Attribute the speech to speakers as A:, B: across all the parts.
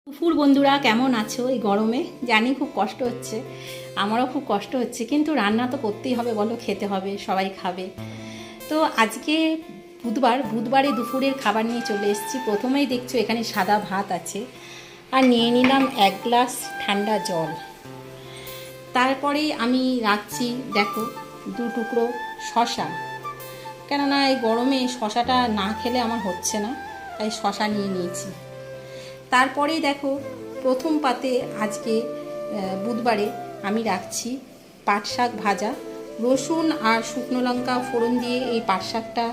A: দুপুর বন্ধুরা কেমন আছো? এই গরমে জানি খুব কষ্ট হচ্ছে, আমারও খুব কষ্ট হচ্ছে, কিন্তু রান্না তো করতেই হবে, বলো, খেতে হবে, সবাই খাবে। তো আজকে বুধবারে দুপুরের খাবার নিয়ে চলে এসেছি। প্রথমেই দেখছো এখানে সাদা ভাত আছে, আর নিয়ে নিলাম 1 গ্লাস ঠান্ডা জল। তারপরেই আমি রাখছি, দেখো, 2 টুকরো শশা, কেননা এই গরমে শশাটা না খেলে আমার হচ্ছে না, তাই শশা নিয়ে নিয়েছি। তারপরেই দেখো, প্রথম পাতে আজকে বুধবারে আমি রাখছি পাট শাক ভাজা। রসুন আর শুকনো লঙ্কা ফোড়ন দিয়ে এই পাট শাকটা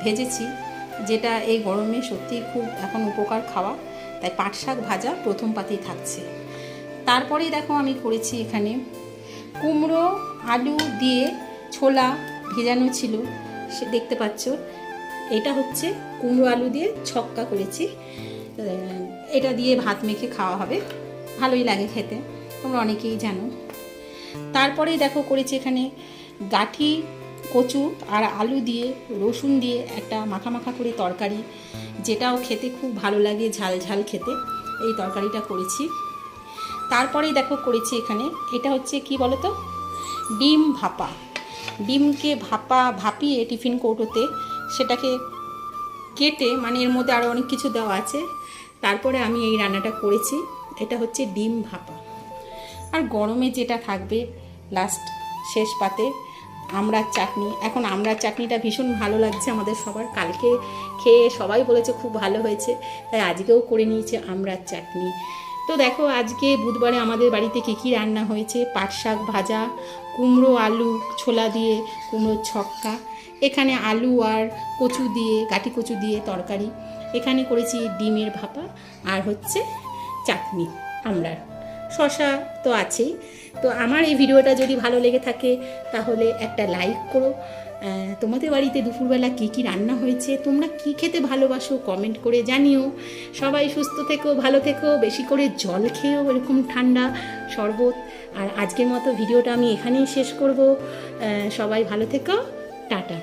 A: ভেজেছি, যেটা এই গরমে সত্যি খুব এখন উপকার খাওয়া, তাই পাট শাক ভাজা প্রথম পাতেই থাকছে। তারপরেই দেখো আমি করেছি এখানে কুমড়ো আলু দিয়ে ছোলা ভেজানো ছিল, সে দেখতে পাচ্ছ। এটা হচ্ছে কুমড়ো আলু দিয়ে ছক্কা করেছি, এটা দিয়ে ভাত মেখে খাওয়া হবে, ভালোই লাগে খেতে, তোমরা অনেকেই জানো। তারপরেই দেখো করেছি এখানে গাঠি কচু আর আলু দিয়ে রসুন দিয়ে একটা মাখা মাখা করে তরকারি, যেটাও খেতে খুব ভালো লাগে, ঝাল ঝাল খেতে, এই তরকারিটা করেছি। তারপরেই দেখো করেছি এখানে, এটা হচ্ছে কি বলো তো, ডিম ভাপা। ডিমকে ভাপিয়ে টিফিন কৌটোতে সেটাকে কেটে, মানে এর মধ্যে আরও অনেক কিছু দেওয়া আছে, তারপরে আমি এই রান্নাটা করেছি। এটা হচ্ছে ডিম ভাপা। আর গরমে যেটা থাকবে লাস্ট শেষ পাতে আমড়ার চাটনি। এখন আমড়ার চাটনিটা ভীষণ ভালো লাগছে আমাদের সবার, কালকে খেয়ে সবাই বলেছে খুব ভালো হয়েছে, তাই আজকেও করে নিয়েছে আমড়ার চাটনি। তো দেখো আজকে বুধবারে আমাদের বাড়িতে কী রান্না হয়েছে: পাট শাক ভাজা, কুমড়ো আলু ছোলা দিয়ে কুমড়োর ছক্কা, এখানে আলু আর কচু দিয়ে, গাঠি কচু দিয়ে তরকারি, এখানে করেছি ডিমের ভাপা, আর হচ্ছে চাটনি আমড়ার, শশা তো আছেই। তো আমার এই ভিডিওটা যদি ভালো লেগে থাকে তাহলে একটা লাইক করো। তোমাদের বাড়িতে দুপুরবেলা কী রান্না হয়েছে, তোমরা কী খেতে ভালোবাসো কমেন্ট করে জানিও। সবাই সুস্থ থেকো, ভালো থেকো, বেশি করে জল খেয়েও, এরকম ঠান্ডা শরবত। আর আজকের মতো ভিডিওটা আমি এখানেই শেষ করব। সবাই ভালো থেকো, টাটা।